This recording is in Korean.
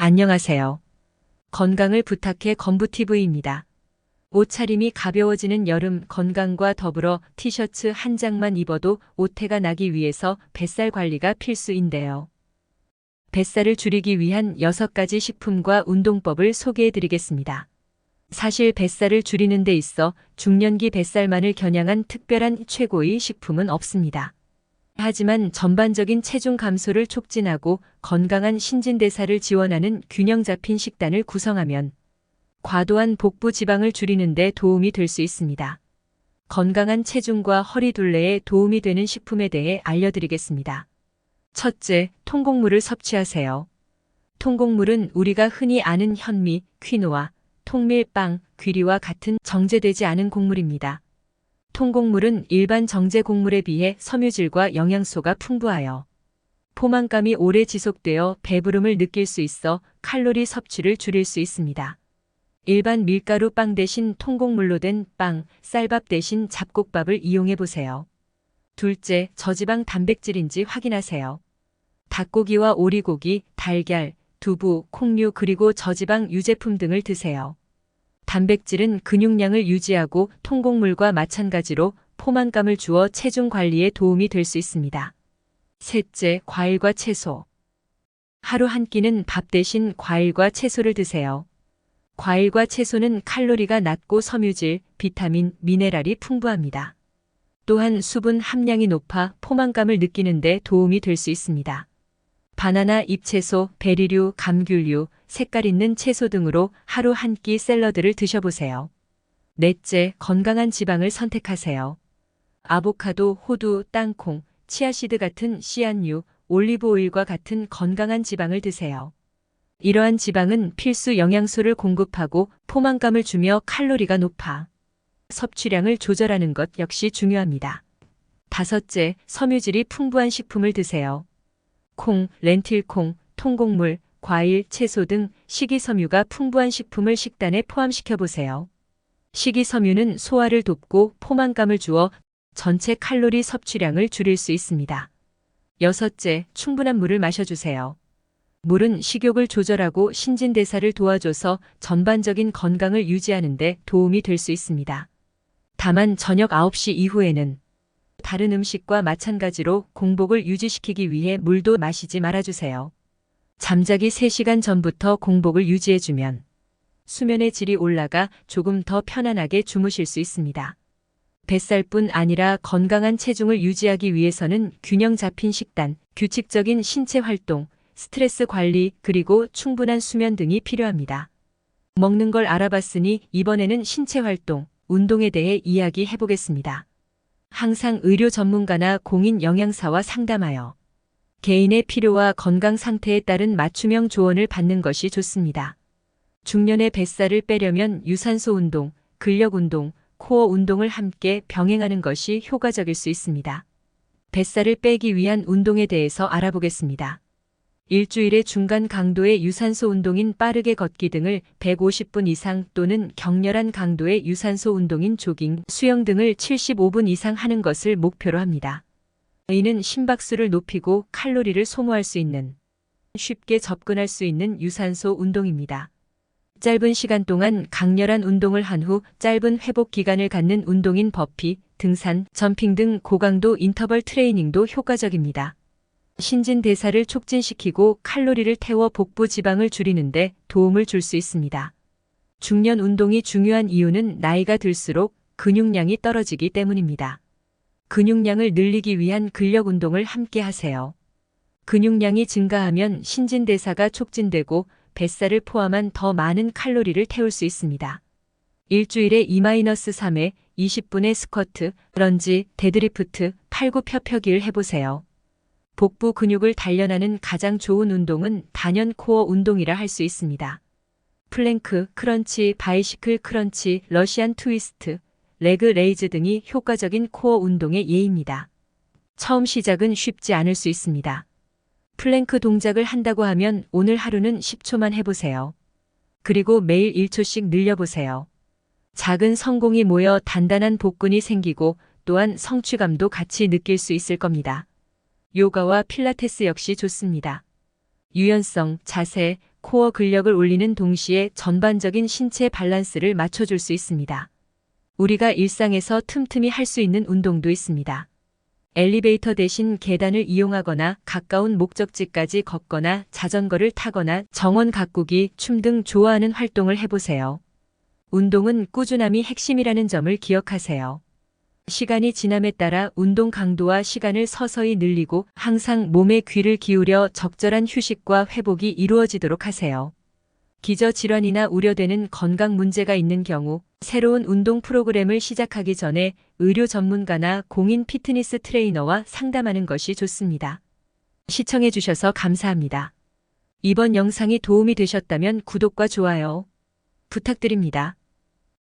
안녕하세요. 건강을 부탁해 건부TV입니다. 옷차림이 가벼워지는 여름 건강과 더불어 티셔츠 한 장만 입어도 오태가 나기 위해서 뱃살 관리가 필수인데요. 뱃살을 줄이기 위한 6가지 식품과 운동법을 소개해 드리겠습니다. 사실 뱃살을 줄이는 데 있어 중년기 뱃살만을 겨냥한 특별한 최고의 식품은 없습니다. 하지만 전반적인 체중 감소를 촉진하고 건강한 신진대사를 지원하는 균형 잡힌 식단을 구성하면 과도한 복부 지방을 줄이는 데 도움이 될 수 있습니다. 건강한 체중과 허리 둘레에 도움이 되는 식품에 대해 알려드리겠습니다. 첫째, 통곡물을 섭취하세요. 통곡물은 우리가 흔히 아는 현미, 퀴노아, 통밀, 빵, 귀리와 같은 정제되지 않은 곡물입니다. 통곡물은 일반 정제 곡물에 비해 섬유질과 영양소가 풍부하여 포만감이 오래 지속되어 배부름을 느낄 수 있어 칼로리 섭취를 줄일 수 있습니다. 일반 밀가루 빵 대신 통곡물로 된 빵, 쌀밥 대신 잡곡밥을 이용해 보세요. 둘째, 저지방 단백질인지 확인하세요. 닭고기와 오리고기, 달걀, 두부, 콩류 그리고 저지방 유제품 등을 드세요. 단백질은 근육량을 유지하고 통곡물과 마찬가지로 포만감을 주어 체중 관리에 도움이 될 수 있습니다. 셋째, 과일과 채소. 하루 한 끼는 밥 대신 과일과 채소를 드세요. 과일과 채소는 칼로리가 낮고 섬유질, 비타민, 미네랄이 풍부합니다. 또한 수분 함량이 높아 포만감을 느끼는 데 도움이 될 수 있습니다. 바나나 잎채소, 베리류, 감귤류, 색깔 있는 채소 등으로 하루 한 끼 샐러드를 드셔보세요. 넷째, 건강한 지방을 선택하세요. 아보카도, 호두, 땅콩, 치아씨드 같은 씨앗류, 올리브 오일과 같은 건강한 지방을 드세요. 이러한 지방은 필수 영양소를 공급하고 포만감을 주며 칼로리가 높아 섭취량을 조절하는 것 역시 중요합니다. 다섯째, 섬유질이 풍부한 식품을 드세요. 콩, 렌틸콩, 통곡물, 과일, 채소 등 식이섬유가 풍부한 식품을 식단에 포함시켜 보세요. 식이섬유는 소화를 돕고 포만감을 주어 전체 칼로리 섭취량을 줄일 수 있습니다. 여섯째, 충분한 물을 마셔주세요. 물은 식욕을 조절하고 신진대사를 도와줘서 전반적인 건강을 유지하는 데 도움이 될 수 있습니다. 다만 저녁 9시 이후에는 다른 음식과 마찬가지로 공복을 유지시키기 위해 물도 마시지 말아주세요. 잠자기 3시간 전부터 공복을 유지해주면 수면의 질이 올라가 조금 더 편안하게 주무실 수 있습니다. 뱃살뿐 아니라 건강한 체중을 유지하기 위해서는 균형 잡힌 식단, 규칙적인 신체 활동, 스트레스 관리, 그리고 충분한 수면 등이 필요합니다. 먹는 걸 알아봤으니 이번에는 신체 활동, 운동에 대해 이야기해 보겠습니다. 항상 의료 전문가나 공인 영양사와 상담하여 개인의 필요와 건강 상태에 따른 맞춤형 조언을 받는 것이 좋습니다. 중년의 뱃살을 빼려면 유산소 운동, 근력 운동, 코어 운동을 함께 병행하는 것이 효과적일 수 있습니다. 뱃살을 빼기 위한 운동에 대해서 알아보겠습니다. 일주일의 중간 강도의 유산소 운동인 빠르게 걷기 등을 150분 이상 또는 격렬한 강도의 유산소 운동인 조깅, 수영 등을 75분 이상 하는 것을 목표로 합니다. 이는 심박수를 높이고 칼로리를 소모할 수 있는 쉽게 접근할 수 있는 유산소 운동입니다. 짧은 시간 동안 강렬한 운동을 한 후 짧은 회복 기간을 갖는 운동인 버피, 등산, 점핑 등 고강도 인터벌 트레이닝도 효과적입니다. 신진대사를 촉진시키고 칼로리를 태워 복부 지방을 줄이는데 도움을 줄 수 있습니다. 중년 운동이 중요한 이유는 나이가 들수록 근육량이 떨어지기 때문입니다. 근육량을 늘리기 위한 근력 운동을 함께 하세요. 근육량이 증가하면 신진대사가 촉진되고 뱃살을 포함한 더 많은 칼로리를 태울 수 있습니다. 일주일에 2-3회 20분의 스쿼트, 런지, 데드리프트, 팔굽혀펴기를 해보세요. 복부 근육을 단련하는 가장 좋은 운동은 단연 코어 운동이라 할 수 있습니다. 플랭크, 크런치, 바이시클 크런치, 러시안 트위스트, 레그 레이즈 등이 효과적인 코어 운동의 예입니다. 처음 시작은 쉽지 않을 수 있습니다. 플랭크 동작을 한다고 하면 오늘 하루는 10초만 해보세요. 그리고 매일 1초씩 늘려보세요. 작은 성공이 모여 단단한 복근이 생기고 또한 성취감도 같이 느낄 수 있을 겁니다. 요가와 필라테스 역시 좋습니다. 유연성, 자세, 코어 근력을 올리는 동시에 전반적인 신체 밸런스를 맞춰줄 수 있습니다. 우리가 일상에서 틈틈이 할 수 있는 운동도 있습니다. 엘리베이터 대신 계단을 이용하거나 가까운 목적지까지 걷거나 자전거를 타거나 정원 가꾸기, 춤 등 좋아하는 활동을 해보세요. 운동은 꾸준함이 핵심이라는 점을 기억하세요. 시간이 지남에 따라 운동 강도와 시간을 서서히 늘리고 항상 몸에 귀를 기울여 적절한 휴식과 회복이 이루어지도록 하세요. 기저질환이나 우려되는 건강 문제가 있는 경우 새로운 운동 프로그램을 시작하기 전에 의료 전문가나 공인 피트니스 트레이너와 상담하는 것이 좋습니다. 시청해 주셔서 감사합니다. 이번 영상이 도움이 되셨다면 구독과 좋아요 부탁드립니다.